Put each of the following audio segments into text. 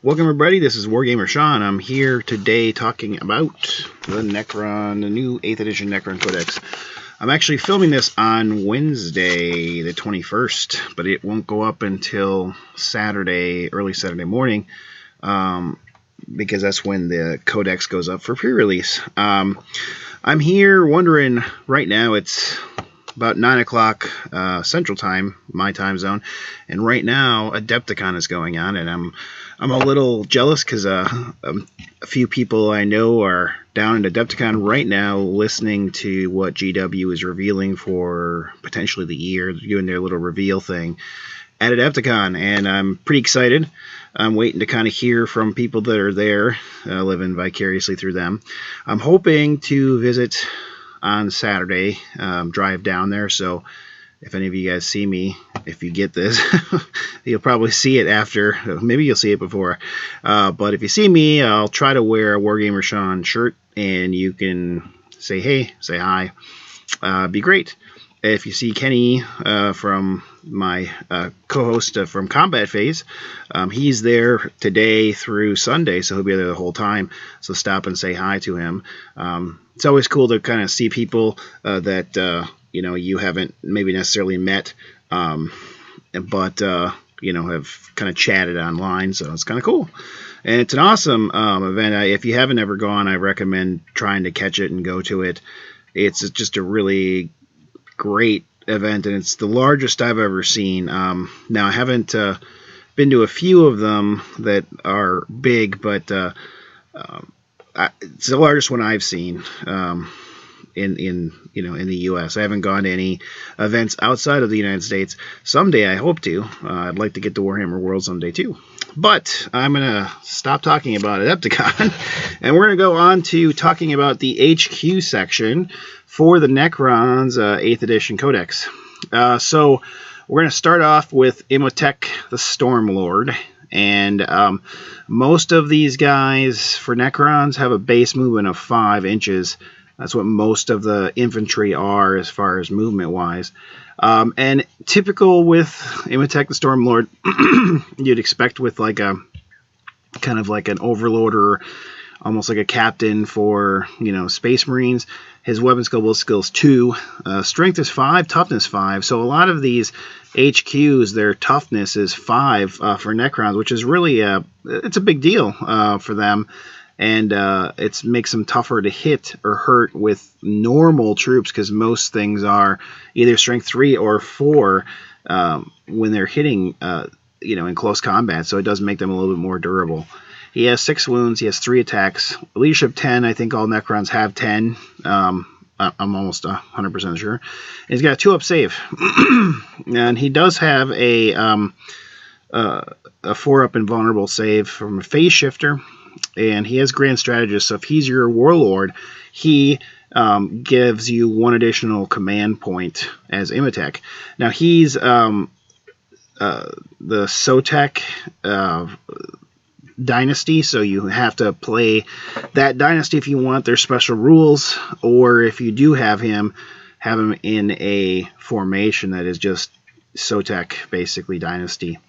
Welcome everybody, this is Wargamer Sean. I'm here today talking about the Necron, the new 8th edition Necron Codex. I'm actually filming this on Wednesday, the 21st, but it won't go up until Saturday, early Saturday morning, because that's when the Codex goes up for pre-release. I'm here wondering, right now it's about 9 o'clock Central Time, my time zone, and right now Adepticon is going on, and I'm a little jealous because a few people I know are down in Adepticon right now listening to what GW is revealing for potentially the year, doing their little reveal thing at Adepticon, and I'm pretty excited. I'm waiting to kind of hear from people that are there, living vicariously through them. I'm hoping to visit on Saturday, drive down there, so if any of you guys see me, if you get this, you'll probably see it after, maybe you'll see it before, but if you see me, I'll try to wear a Wargamer Sean shirt, and you can say hey, say hi, be great. If you see Kenny from my co-host from Combat Phase, he's there today through Sunday, so he'll be there the whole time, so stop and say hi to him. It's always cool to kind of see people that you know, you haven't maybe necessarily met, but you know, have kind of chatted online, so it's kind of cool. And it's an awesome event. If you haven't ever gone, I recommend trying to catch it and go to it. It's just a really great event, and it's the largest I've ever seen. Now, I haven't been to a few of them that are big, but it's the largest one I've seen in the U.S. I haven't gone to any events outside of the United States. Someday I hope to. I'd like to get to Warhammer World someday too. But I'm going to stop talking about Adepticon, and we're going to go on to talking about the HQ section for the Necron's 8th edition Codex. So we're going to start off with Imhotep the Stormlord. And most of these guys for Necrons have a base movement of 5 inches. That's what most of the infantry are as far as movement-wise. And typical with Imhotep the Stormlord, you'd expect with like a kind of like an overlord or almost like a captain for, you know, Space Marines. His weapon skills 2, strength is 5, toughness 5. So a lot of these HQs, their toughness is 5 for Necrons, which is really it's a big deal for them. And it makes them tougher to hit or hurt with normal troops, because most things are either strength 3 or 4 when they're hitting, you know, in close combat. So it does make them a little bit more durable. He has 6 wounds. He has 3 attacks. Leadership 10. I think all Necrons have 10. I'm almost 100% sure. And he's got a 2-up save, and he does have a 4-up invulnerable save from a phase shifter. And he has Grand Strategist, so if he's your Warlord, he gives you 1 additional command point as Imhotep. Now, he's the Sotek dynasty, so you have to play that dynasty if you want. There's special rules, or if you do have him in a formation that is just Sotek, basically dynasty.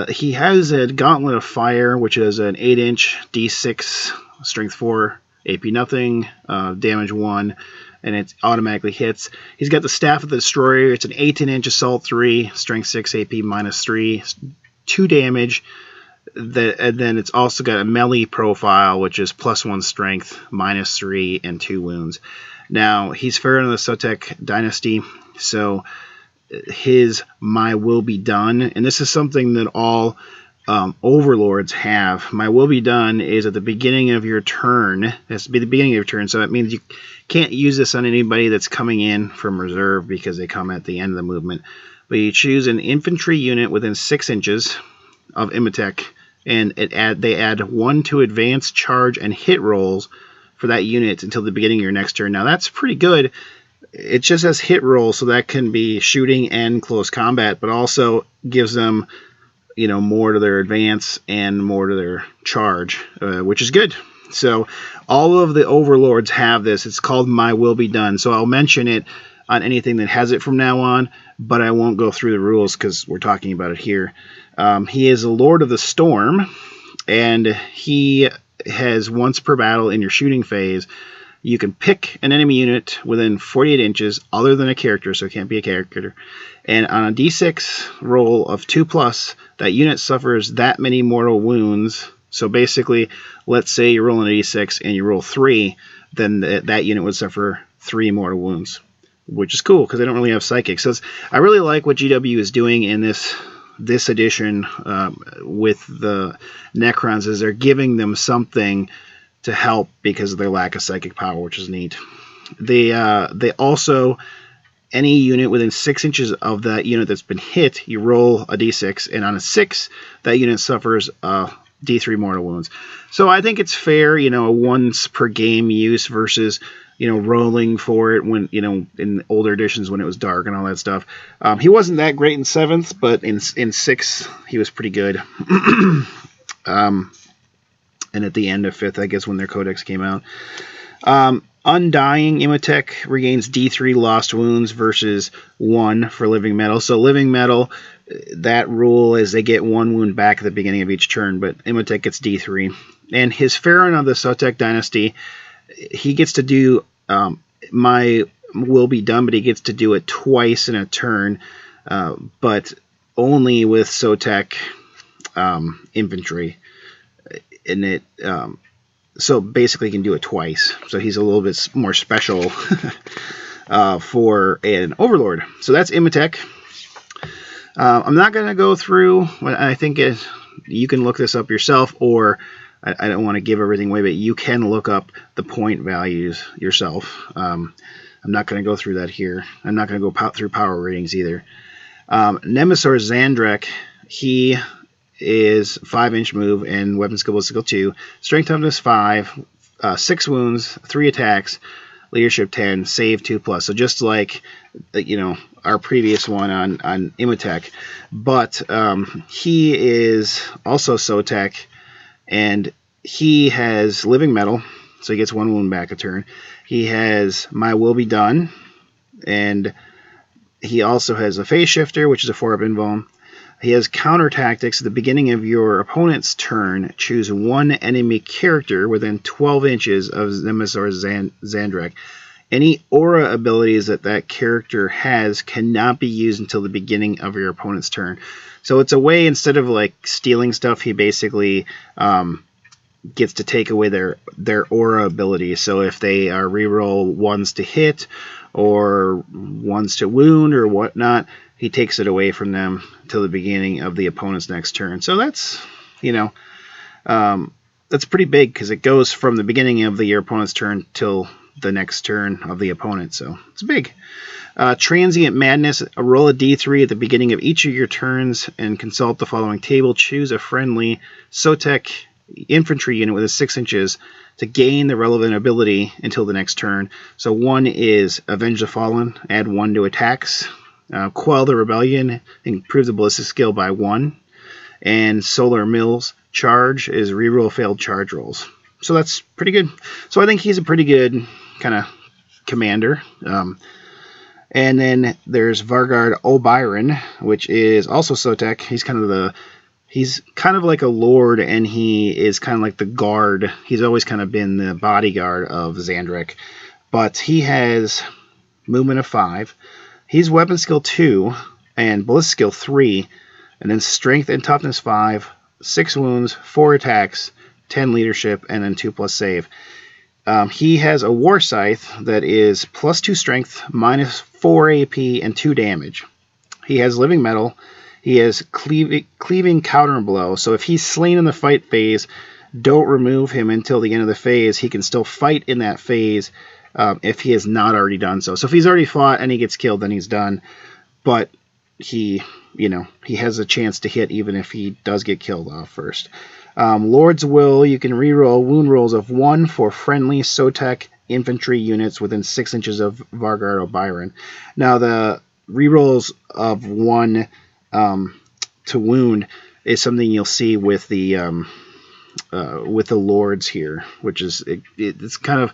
He has a Gauntlet of Fire, which is an 8-inch D6, strength 4, AP nothing, damage 1, and it automatically hits. He's got the Staff of the Destroyer. It's an 18-inch assault 3, strength 6, AP minus 3, 2 damage. And then it's also got a melee profile, which is +1 strength, minus 3, and 2 wounds. Now, he's fair in the Sotek dynasty, so his My Will Be Done, and this is something that all overlords have. My Will Be Done is at the beginning of your turn. It has to be the beginning of your turn, so that means you can't use this on anybody that's coming in from reserve, because they come at the end of the movement. But you choose an infantry unit within 6 inches of Imhotep, and they add 1 to advance, charge, and hit rolls for that unit until the beginning of your next turn. Now that's pretty good. It just has hit roll, so that can be shooting and close combat, but also gives them, you know, more to their advance and more to their charge, which is good. So all of the overlords have this. It's called My Will Be Done. So I'll mention it on anything that has it from now on, but I won't go through the rules because we're talking about it here. He is a Lord of the Storm, and he has once per battle in your shooting phase, you can pick an enemy unit within 48 inches other than a character, so it can't be a character, and on a d6 roll of 2+, that unit suffers that many mortal wounds. So basically, let's say you're rolling a d6 and you roll 3, then that unit would suffer 3 mortal wounds, which is cool because they don't really have psychic. So I really like what GW is doing in this edition with the Necrons, is they're giving them something to help because of their lack of psychic power, which is neat. They also, any unit within 6 inches of that unit that's been hit, you roll a d6, and on a 6, that unit suffers d3 mortal wounds. So I think it's fair, you know, a once per game use versus, you know, rolling for it when, you know, in older editions when it was dark and all that stuff. He wasn't that great in 7th, but in 6th he was pretty good. And at the end of 5th, I guess, when their codex came out. Undying Imhotep regains d3 lost wounds versus 1 for living metal. So living metal, that rule is they get 1 wound back at the beginning of each turn, but Imhotep gets d3. And his Pharaoh of the Sotek dynasty, he gets to do my will be done, but he gets to do it twice in a turn, but only with Sotek infantry. And it so basically he can do it twice. So he's a little bit more special for an overlord. So that's Imhotep. I'm not going to go through. I think you can look this up yourself, or I don't want to give everything away, but you can look up the point values yourself. I'm not going to go through that here. I'm not going to go through power ratings either. Nemesis Zandrek, he is 5-inch move and weapon skill ballistic skill 2, strength toughness 5, 6 wounds, 3 attacks, leadership 10, save 2+. So just like, you know, our previous one on Imhotep, but he is also Sotek, and he has living metal, so he gets 1 wound back a turn. He has my will be done, and he also has a phase shifter, which is a 4-up invuln. He has counter tactics. At the beginning of your opponent's turn, choose 1 enemy character within 12 inches of Nemesis Zandrek. Any aura abilities that character has cannot be used until the beginning of your opponent's turn. So it's a way, instead of like stealing stuff, he basically gets to take away their aura abilities. So if they are reroll 1s to hit or 1s to wound or whatnot, he takes it away from them till the beginning of the opponent's next turn. So that's, you know, that's pretty big because it goes from the beginning of your opponent's turn till the next turn of the opponent. So it's big. Transient Madness, roll a d3 at the beginning of each of your turns and consult the following table. Choose a friendly Sotek infantry unit within 6 inches to gain the relevant ability until the next turn. So 1 is Avenge the Fallen, add 1 to attacks. Quell the Rebellion, improve the ballistic skill by 1. And Solar Mills Charge is reroll failed charge rolls. So that's pretty good. So I think he's a pretty good kind of commander. And then there's Vargard O'Byron, which is also Sotek. He's kind of like a lord, and he is kind of like the guard. He's always kind of been the bodyguard of Zandrek. But he has movement of 5. He's weapon skill 2 and ballistic skill 3, and then strength and toughness 5, 6 wounds, 4 attacks, 10 leadership, and then 2+ save. He has a war scythe that is +2 strength, -4 AP, and 2 damage. He has living metal. He has cleaving counter blow. So if he's slain in the fight phase, don't remove him until the end of the phase. He can still fight in that phase. If he has not already done so. So if he's already fought and he gets killed, then he's done. But he, you know, he has a chance to hit even if he does get killed off first. Lord's Will, you can reroll wound rolls of 1 for friendly Sotek infantry units within 6 inches of Vargard O'Byron. Now the rerolls of 1 to wound is something you'll see with the lords here, which is it's kind of,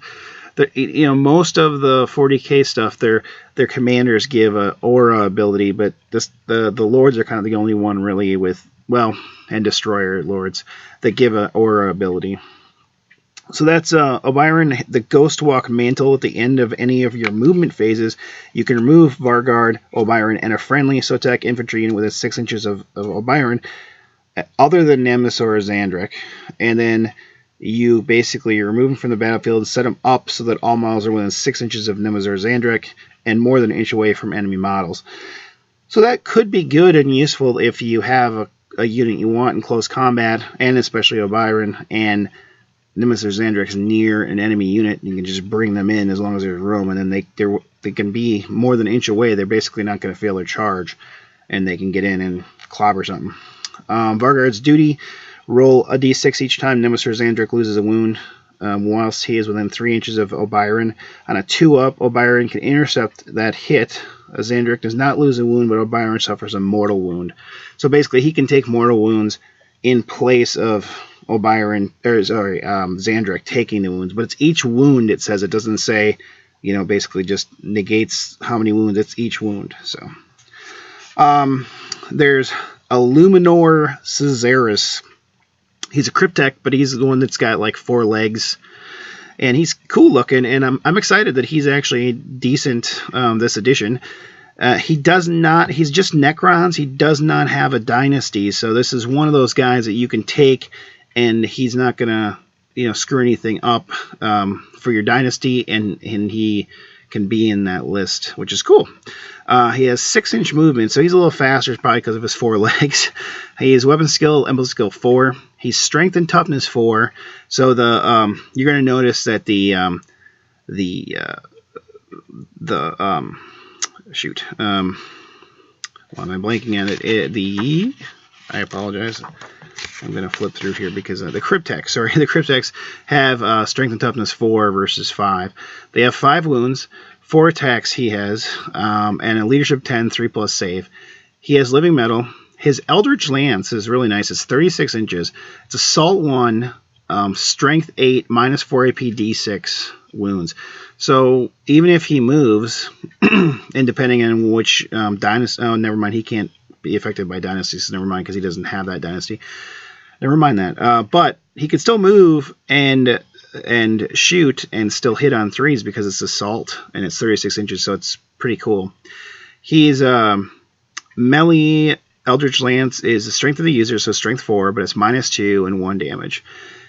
you know, most of the 40k stuff, their commanders give a aura ability, but the lords are kind of the only one really with well, and Destroyer Lords that give a aura ability. So that's Obyron, the Ghost Walk Mantle. At the end of any of your movement phases, you can remove Vargard, Obyron, and a friendly Sotek infantry unit within 6 inches of Obyron, other than Nemesis or Zandrik. And then you basically remove them from the battlefield and set them up so that all models are within 6 inches of Nemesis or Zandrik and more than an inch away from enemy models. So that could be good and useful if you have a unit you want in close combat, and especially Obyron, and Nemesis or Zandrik's near an enemy unit. You can just bring them in as long as there's room, and then they can be more than an inch away. They're basically not going to fail their charge, and they can get in and clobber something. Vargard's duty: roll a d6 each time Nemesis or Zandrik loses a wound, whilst he is within 3 inches of Obyron. On a 2-up, Obyron can intercept that hit. Zandrik does not lose a wound, but Obyron suffers a mortal wound. So basically, he can take mortal wounds in place of Zandrik taking the wounds, but it's each wound. It says, it doesn't say, basically just negates how many wounds. It's each wound. So there's Illuminor Caesaris. He's a Cryptek, but he's the one that's got like 4 legs, and he's cool looking, and I'm excited that he's actually decent this edition. He's just Necrons. He does not have a dynasty, so this is one of those guys that you can take, and he's not gonna screw anything up for your dynasty, and he can be in that list, which is cool. He has 6-inch movement, so he's a little faster, probably because of his 4 legs. He has weapon skill, emblem skill 4. He's strength and toughness 4. So you're going to notice that why am I blanking on it? I apologize. I'm going to flip through here because the Crypteks have strength and toughness 4 versus 5. They have 5 wounds, 4 attacks he has, and a leadership 10, 3+ save. He has living metal. His Eldritch Lance is really nice. It's 36 inches. It's assault 1, strength 8, -4 AP, D6 wounds. So even if he moves, and depending on which dynasty, oh, never mind, he can't be affected by dynasties, so never mind, because he doesn't have that dynasty. Never mind that. But he can still move and shoot and still hit on 3s because it's assault, and it's 36 inches, so it's pretty cool. He's melee. Eldritch Lance is the strength of the user, so strength 4, but it's -2 and 1 damage.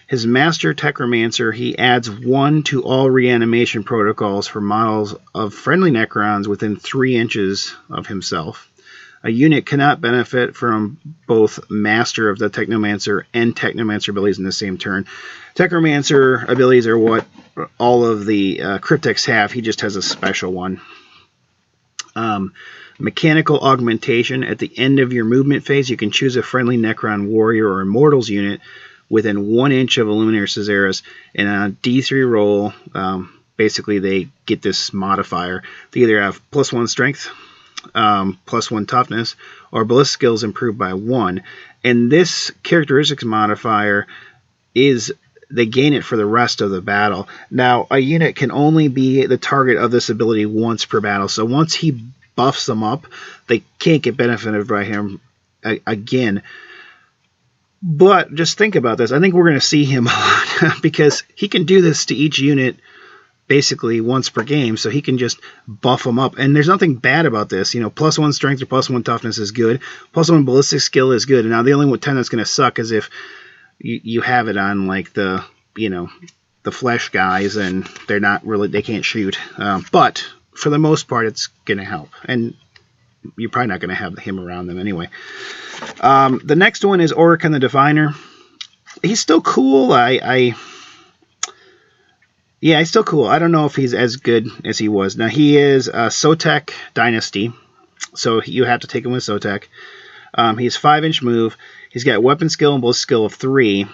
His Master Techromancer, he adds 1 to all reanimation protocols for models of friendly Necrons within 3 inches of himself. A unit cannot benefit from both Master of the Technomancer and Technomancer abilities in the same turn. Technomancer abilities are what all of the Crypteks have. He just has a special one. Mechanical Augmentation. At the end of your movement phase, you can choose a friendly Necron Warrior or Immortals unit within 1 inch of Illuminor Caesaris, and on a D3 roll, basically they get this modifier. They either have +1 strength, +1 toughness, or ballistic skills improved by 1. And this characteristics modifier is, they gain it for the rest of the battle. Now, a unit can only be the target of this ability once per battle, so once he buffs them up, they can't get benefited by him again. But just think about this. I think we're going to see him a lot because he can do this to each unit basically once per game, so he can just buff them up. And there's nothing bad about this. +1 strength or +1 toughness is good. +1 ballistic skill is good. And now the only 10 that's going to suck is if you have it on like the flesh guys, and they can't shoot. But for the most part, it's going to help. And you're probably not going to have him around them anyway. The next one is Orican the Diviner. He's still cool. Yeah, he's still cool. I don't know if he's as good as he was. Now, he is a Sotek Dynasty, so you have to take him with Sotek. He's 5-inch move. He's got weapon skill and ballistic skill of 3,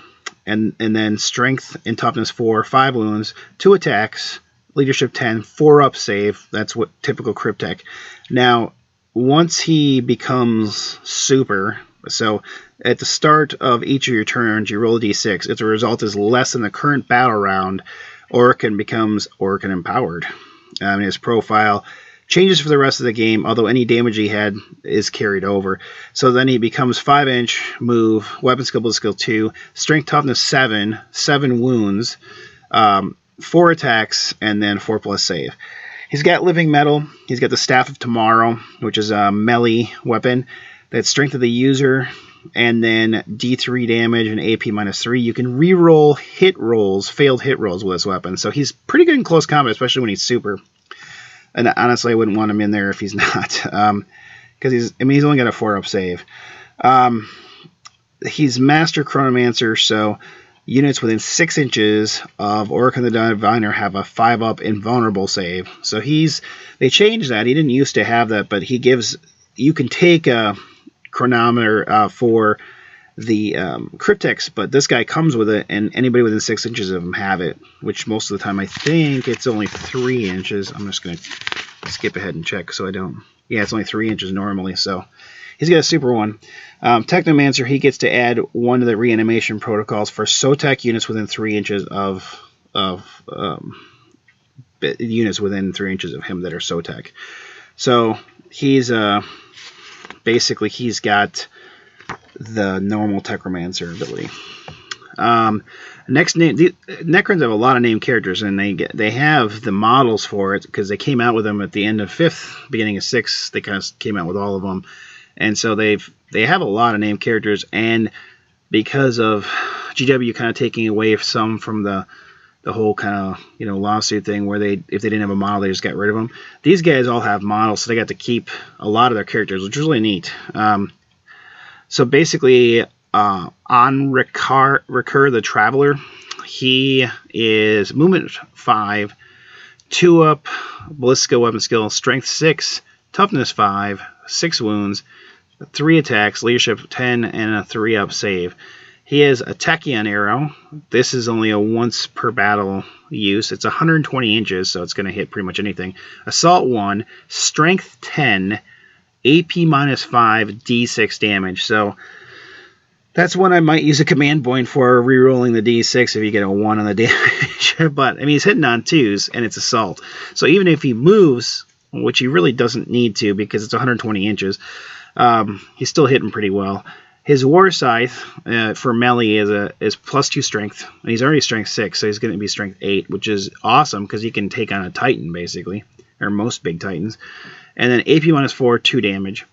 and then strength and toughness 4, 5 wounds, 2 attacks, leadership 10, 4-up save. That's what typical Cryptek. Now, once he becomes super, so at the start of each of your turns, you roll a d6. If the result is less than the current battle round, Orican becomes Orican Empowered. His profile: Changes for the rest of the game, although any damage he had is carried over. So then he becomes 5-inch, move, weapon skill, blitz skill 2, strength toughness 7, 7 wounds, 4 attacks, and then 4+ save. He's got living metal. He's got the Staff of Tomorrow, which is a melee weapon. That's strength of the user, and then D3 damage and AP -3. You can reroll hit rolls, failed hit rolls with this weapon. So he's pretty good in close combat, especially when he's super. And honestly, I wouldn't want him in there if he's not, because he's only got a 4-up save. He's Master Chronomancer, so units within 6 inches of Oricon the Diviner have a 5-up invulnerable save. So they changed that. He didn't used to have that, but you can take a chronometer for the Cryptex, but this guy comes with it, and anybody within 6 inches of him have it, which most of the time I think it's only 3 inches. I'm just going to skip ahead and check so I don't. Yeah, it's only 3 inches normally, so he's got a super one. Technomancer, he gets to add one of the reanimation protocols for SOTEC units within 3 inches of units within 3 inches of him that are SOTEC. So he's basically he's got the normal Technomancer ability. Next name, the Necrons have a lot of named characters, and they have the models for it because they came out with them at the end of 5th, beginning of 6th. They kind of came out with all of them, and so they have a lot of named characters. And because of GW kind of taking away some from the whole kind of lawsuit thing where if they didn't have a model, they just got rid of them. These guys all have models, so they got to keep a lot of their characters, which is really neat. So basically, on Recur the Traveler, he is movement 5, 2-up, ballistic skill, weapon skill, strength 6, toughness 5, 6 wounds, 3 attacks, leadership 10, and a 3-up save. He has a Tachyon arrow. This is only a once per battle use. It's 120 inches, so it's going to hit pretty much anything. Assault 1, strength 10, AP -5, D6 damage. So that's one I might use a command point for, rerolling the D6 if you get a 1 on the damage. But, I mean, he's hitting on 2s, and it's assault. So even if he moves, which he really doesn't need to because it's 120 inches, he's still hitting pretty well. His War Scythe for melee is +2 strength, and he's already strength 6, so he's going to be strength 8, which is awesome because he can take on a Titan, basically, or most big Titans. And then AP -4, 2 damage.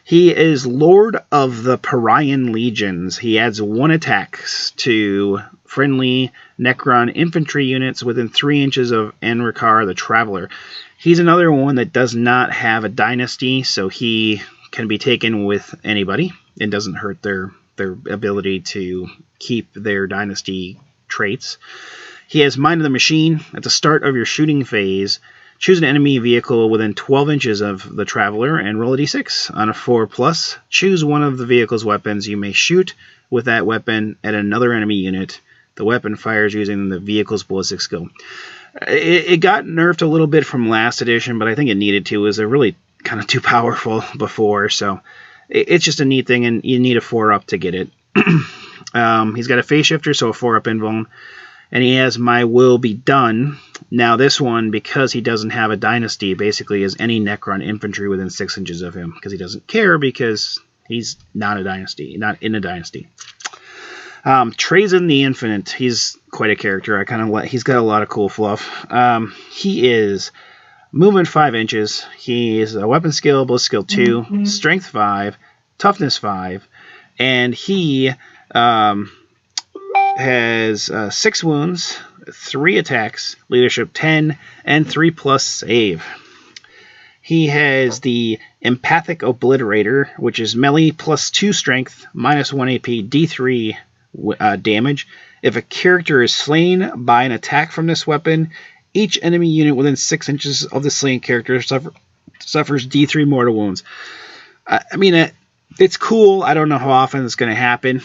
He is Lord of the Parian Legions. He adds 1 attacks to friendly Necron infantry units within 3 inches of Enrikar the Traveler. He's another one that does not have a dynasty, so he can be taken with anybody. It doesn't hurt their ability to keep their dynasty traits. He has Mind of the Machine. At the start of your shooting phase, choose an enemy vehicle within 12 inches of the Traveler and roll a d6. On a 4+, choose one of the vehicle's weapons. You may shoot with that weapon at another enemy unit. The weapon fires using the vehicle's ballistic skill. It got nerfed a little bit from last edition, but I think it needed to. It was really kind of too powerful before, so it's just a neat thing, and you need a 4-up to get it. He's got a phase shifter, so a 4-up invuln. And he has My Will Be Done. Now this one, because he doesn't have a dynasty, basically is any Necron infantry within 6 inches of him, because he doesn't care, because he's not a dynasty, not in a dynasty. Trazen the Infinite. He's quite a character. He's got a lot of cool fluff. He is movement 5 inches. He is a weapon skill, ballistic skill 2, strength 5, toughness 5, and he has 6 wounds, 3 attacks, leadership 10, and 3+ save. He has the Empathic Obliterator, which is melee +2 strength, -1 AP, D3 damage. If a character is slain by an attack from this weapon, each enemy unit within 6 inches of the slain character suffers D3 mortal wounds. I mean, it's cool. I don't know how often it's going to happen.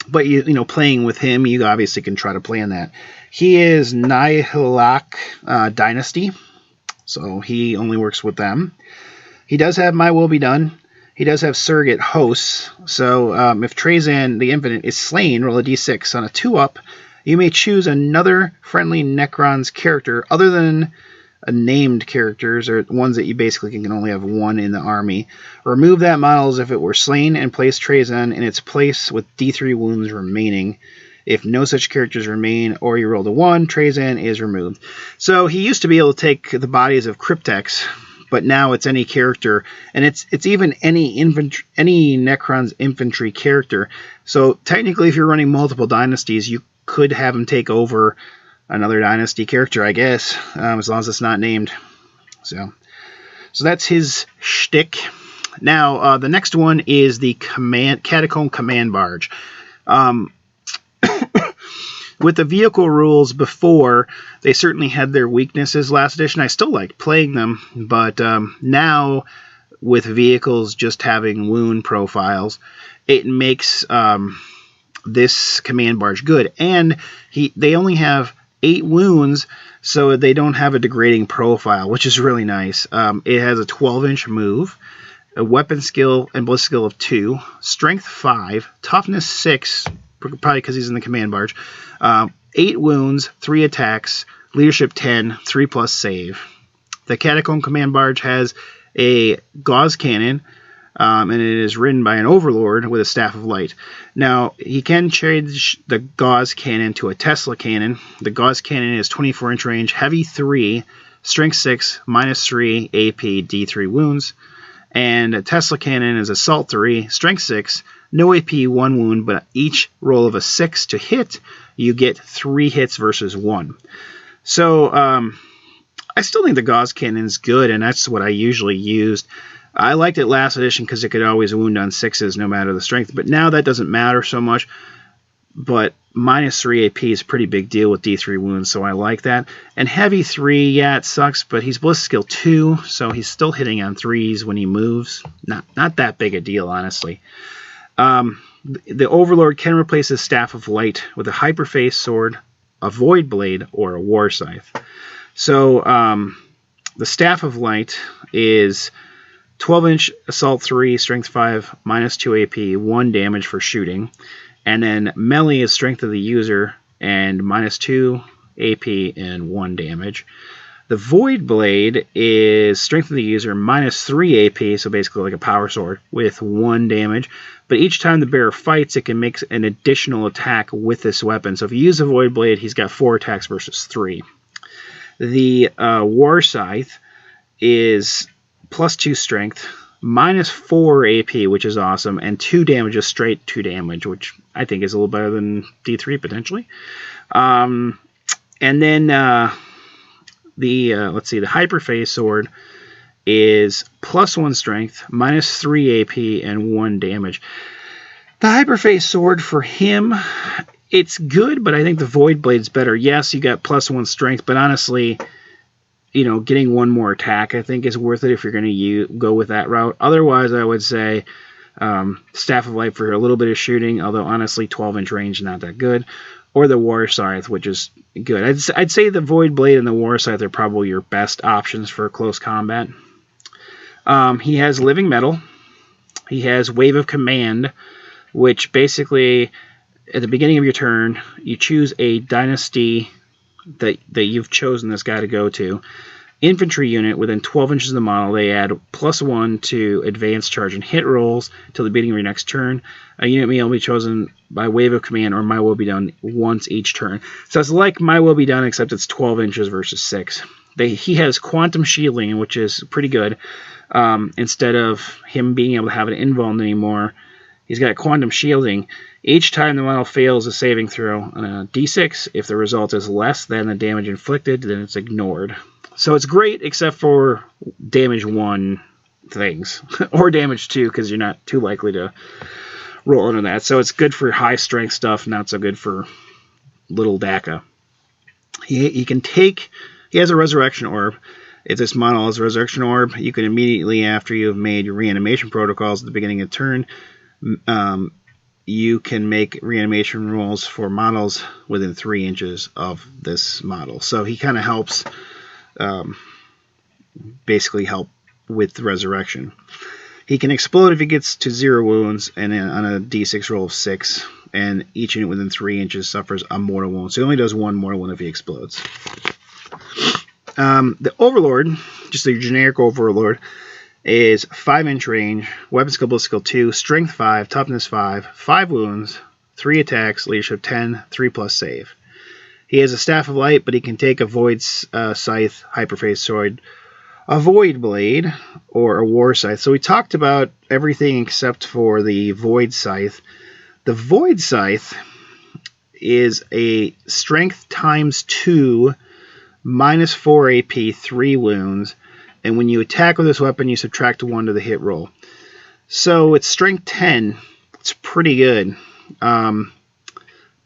But playing with him, you obviously can try to plan that. He is Nihilak Dynasty, so he only works with them. He does have My Will Be Done. He does have Surrogate Hosts, so if Trazen the Infinite is slain, roll a d6. On a 2-up, you may choose another friendly Necron's character other than named characters, or ones that you basically can only have one in the army. Remove that model as if it were slain and place Trazyn in its place with D3 wounds remaining. If no such characters remain or you roll a 1, Trazyn is removed. So he used to be able to take the bodies of Cryptex, but now it's any character, and it's even any Necron's infantry character. So technically, if you're running multiple dynasties, you could have him take over another dynasty character, I guess, as long as it's not named. So that's his shtick. Now, the next one is the Catacomb Command Barge. With the vehicle rules before, they certainly had their weaknesses last edition. I still liked playing them, but now with vehicles just having wound profiles, it makes this command barge good. And they only have 8 wounds, so they don't have a degrading profile, which is really nice. It has a 12-inch move, a weapon skill and ballistic skill of 2, strength 5, toughness 6, probably because he's in the command barge, 8 wounds, 3 attacks, leadership 10, 3+ save. The Catacomb Command Barge has a gauze cannon, and it is ridden by an overlord with a staff of light. Now, he can change the gauze cannon to a Tesla cannon. The gauze cannon is 24-inch range, heavy 3, strength 6, -3, AP, D3 wounds. And a Tesla cannon is assault 3, strength 6, no AP, 1 wound, but each roll of a 6 to hit, you get 3 hits versus 1. So I still think the gauze cannon is good, and that's what I usually used. I liked it last edition because it could always wound on 6s no matter the strength, but now that doesn't matter so much. But -3 AP is a pretty big deal with D3 wounds, so I like that. And heavy 3, yeah, it sucks, but he's ballistic skill 2, so he's still hitting on 3s when he moves. Not that big a deal, honestly. The Overlord can replace his Staff of Light with a Hyperface Sword, a Void Blade, or a War Scythe. So the Staff of Light is 12-inch Assault 3, Strength 5, -2 AP, 1 damage for shooting. And then melee is strength of the user and -2 AP and 1 damage. The Void Blade is strength of the user -3 AP, so basically like a power sword, with 1 damage. But each time the bearer fights, it can make an additional attack with this weapon. So if you use the Void Blade, he's got 4 attacks versus 3. The War Scythe is +2 strength, -4 AP, which is awesome, and 2 damage, just straight 2 damage, which I think is a little better than D3 potentially. And then let's see, the Hyperface Sword is +1 strength, -3 AP, and 1 damage. The Hyperface Sword for him, it's good, but I think the Void Blade's better. Yes, you got +1 strength, but honestly, you know, getting 1 more attack, I think, is worth it if you're going to go with that route. Otherwise, I would say Staff of Light for a little bit of shooting, although honestly, 12-inch range, not that good. Or the War Scythe, which is good. I'd say the Void Blade and the War Scythe are probably your best options for close combat. He has Living Metal. He has Wave of Command, which basically, at the beginning of your turn, you choose a dynasty that you've chosen this guy to go to. Infantry unit within 12 inches of the model, they add +1 to advanced charge and hit rolls till the beginning of your next turn. A unit may only be chosen by Wave of Command or My Will Be Done once each turn. So it's like My Will Be Done, except it's 12 inches versus 6. He has Quantum Shielding, which is pretty good. Instead of him being able to have an invuln anymore, he's got Quantum Shielding. Each time the model fails a saving throw on a d6, if the result is less than the damage inflicted, then it's ignored. So it's great except for damage 1 things, or damage 2, because you're not too likely to roll into that. So it's good for high strength stuff, not so good for little DACA. He has a Resurrection Orb. If this model has a Resurrection Orb, you can immediately, after you have made your reanimation protocols at the beginning of the turn, you can make reanimation rolls for models within 3 inches of this model. So he kind of helps, basically help with the resurrection. He can explode if he gets to 0 wounds and on a d6 roll of 6, and each unit within 3 inches suffers a mortal wound. So he only does 1 mortal wound if he explodes. The Overlord, just the generic Overlord, is 5-inch range, weapon skill, ballistic skill 2, strength 5, toughness 5, 5 wounds, 3 attacks, leadership 10, 3+ save. He has a Staff of Light, but he can take a Void Scythe, Hyperphase Sword, a Void Blade, or a War Scythe. So we talked about everything except for the Void Scythe. The Void Scythe is a strength times 2, -4 AP, 3 wounds, and when you attack with this weapon, you subtract 1 to the hit roll. So it's strength 10. It's pretty good.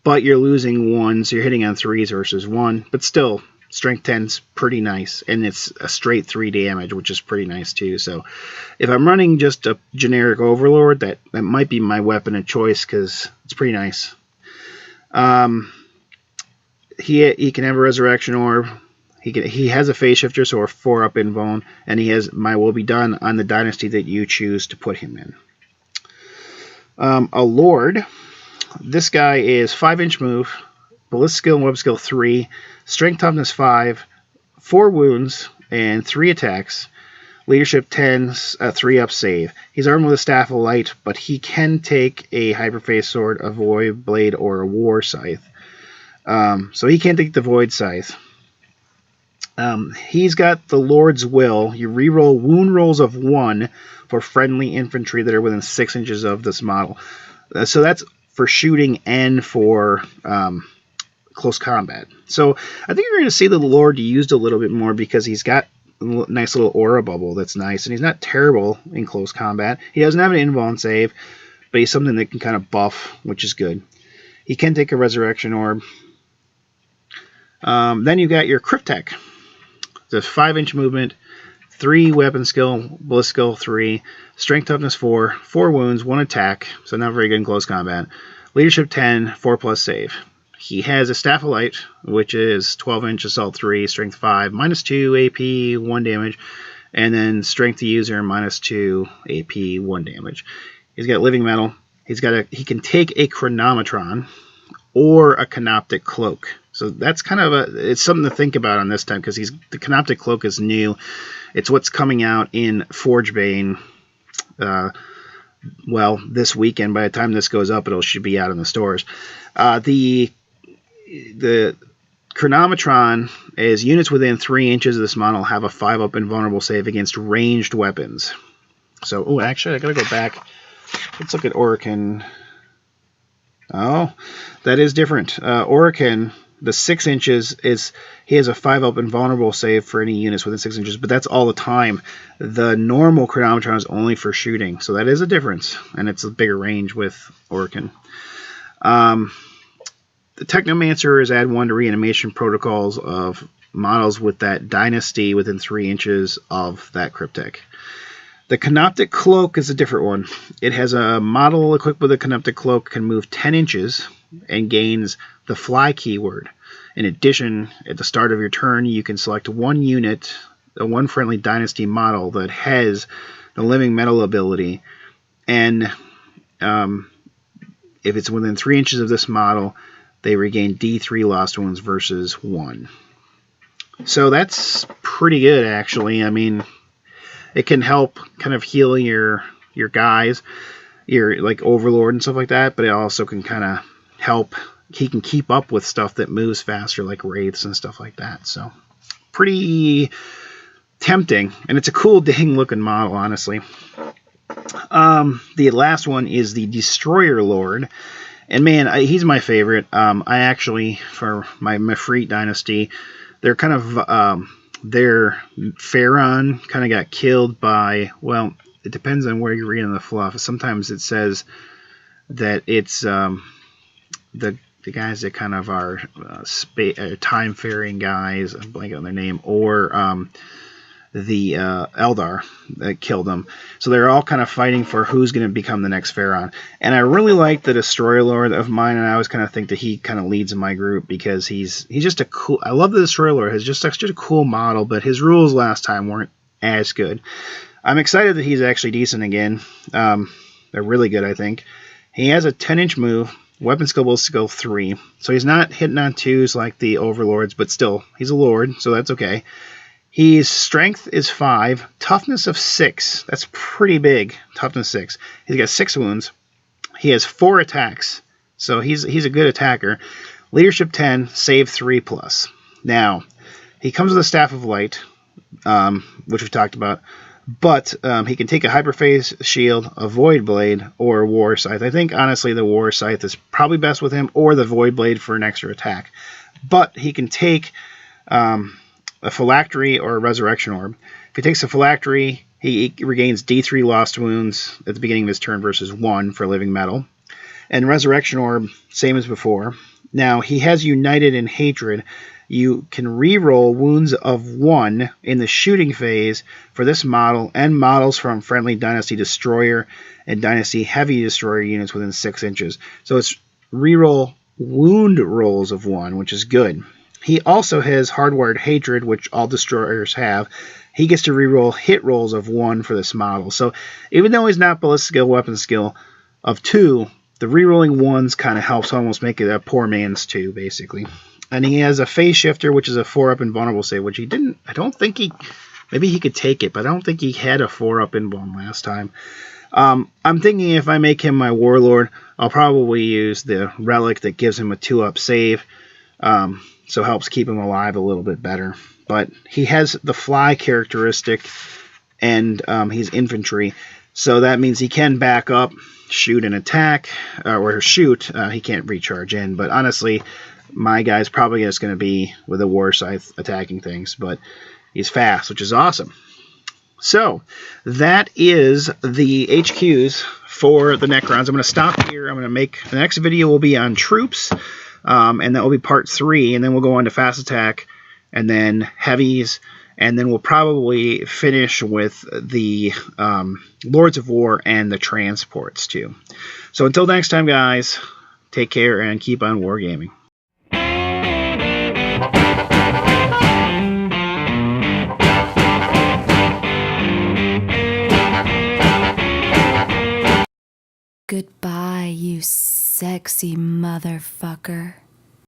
But you're losing 1, so you're hitting on 3s versus 1. But still, strength 10's pretty nice, and it's a straight 3 damage, which is pretty nice too. So if I'm running just a generic Overlord, that might be my weapon of choice because it's pretty nice. He can have a Resurrection Orb. He has a Phase Shifter, so a 4-up invuln, and he has my Will Be Done on the dynasty that you choose to put him in. A Lord. This guy is 5-inch move, ballistic skill and web skill 3, strength toughness 5, 4 wounds, and 3 attacks. Leadership 10, a 3-up save. He's armed with a Staff of Light, but he can take a Hyperphase Sword, a Void Blade, or a War Scythe. So he can't take the Void Scythe. He's got the Lord's Will. You reroll wound rolls of 1 for friendly infantry that are within 6 inches of this model. So that's for shooting and for close combat. So I think you're going to see the Lord used a little bit more because he's got a nice little aura bubble that's nice, and he's not terrible in close combat. He doesn't have an invuln save, but he's something that can kind of buff, which is good. He can take a Resurrection Orb. Then you got your Cryptek. The 5-inch movement, 3 weapon skill, ballistic skill 3, strength toughness 4, 4 wounds, 1 attack, so not very good in close combat. Leadership 10, 4+ save. He has a Staff of Light, which is 12-inch assault 3, strength 5, -2 AP, 1 damage, and then strength to user, -2 AP, 1 damage. He's got living metal. He can take a Chronometron or a Canoptic Cloak. So that's kind of it's something to think about on this time because the Canoptic Cloak is new. It's what's coming out in Forgebane. Well, this weekend. By the time this goes up, it should be out in the stores. The Chronometron is units within 3 inches of this model have a 5-up invulnerable save against ranged weapons. So, actually, I gotta go back. Let's look at Orican. Oh, that is different. Orican. The 6 inches he has a 5-up invulnerable save for any units within 6 inches, but that's all the time. The normal Chronometron is only for shooting, so that is a difference, and it's a bigger range with Orican. The Technomancer is add 1 to reanimation protocols of models with that dynasty within 3 inches of that Cryptek. The Canoptic Cloak is a different one. It has a model equipped with a Canoptic Cloak can move 10 inches and gains the Fly keyword. In addition, at the start of your turn, you can select 1 unit, one friendly dynasty model that has the living metal ability, and if it's within 3 inches of this model, they regain D3 lost wounds versus 1. So that's pretty good, actually. I mean, it can help kind of heal your guys, your like Overlord and stuff like that, but it also can kind of help. He can keep up with stuff that moves faster, like wraiths and stuff like that. So pretty tempting, and it's a cool dang looking model, honestly. The last one is the Destroyer Lord, and man, he's my favorite. I actually, for my Mefreet dynasty, they're kind of their Pharaon kind of got killed by, well, it depends on where you're reading the fluff. Sometimes it says that it's the guys that kind of are time-faring guys, I'm blanking on their name, or the Eldar that killed them. So they're all kind of fighting for who's going to become the next Pharaon. And I really like the Destroyer Lord of mine, and I always kind of think that he kind of leads in my group because he's just a cool. I love the Destroyer Lord. He's just such a cool model, but his rules last time weren't as good. I'm excited that he's actually decent again. They're really good, I think. He has a 10-inch move. Weapon skill will skill 3. So he's not hitting on 2s like the Overlords, but still, he's a Lord, so that's okay. His strength is 5, toughness of 6. That's pretty big. Toughness 6. He's got 6 wounds. He has 4 attacks, so he's a good attacker. Leadership 10, save 3+. Now, he comes with a Staff of Light, which we've talked about, but he can take a Hyperphase Shield, a Void Blade, or a War Scythe. I think, honestly, the War Scythe is probably best with him, or the Void Blade for an extra attack. But he can take a Phylactery or a Resurrection Orb. If he takes a Phylactery, he regains D3 Lost Wounds at the beginning of his turn versus 1 for Living Metal. And Resurrection Orb, same as before. Now, he has United in Hatred. You can reroll wounds of 1 in the shooting phase for this model and models from friendly Dynasty Destroyer and Dynasty Heavy Destroyer units within 6 inches. So it's reroll wound rolls of 1, which is good. He also has Hardwired Hatred, which all Destroyers have. He gets to reroll hit rolls of 1 for this model. So even though he's not ballistic skill, weapon skill of 2, the rerolling 1s kind of helps almost make it a poor man's 2, basically. And he has a Phase Shifter, which is a 4-up invulnerable save, which he didn't, I don't think he, maybe he could take it, but I don't think he had a 4-up invuln last time. I'm thinking if I make him my Warlord, I'll probably use the Relic that gives him a 2-up save, so helps keep him alive a little bit better. But he has the Fly characteristic, and he's infantry, so that means he can back up, shoot and attack, or shoot. He can't recharge in, but honestly, my guy's probably just going to be with a War Scythe attacking things, but he's fast, which is awesome. So, that is the HQs for the Necrons. I'm going to stop here. I'm going to make, the next video will be on troops, and that will be part 3, and then we'll go on to fast attack, and then heavies, and then we'll probably finish with the Lords of War and the transports too. So until next time, guys, take care and keep on wargaming. Goodbye, you sexy motherfucker.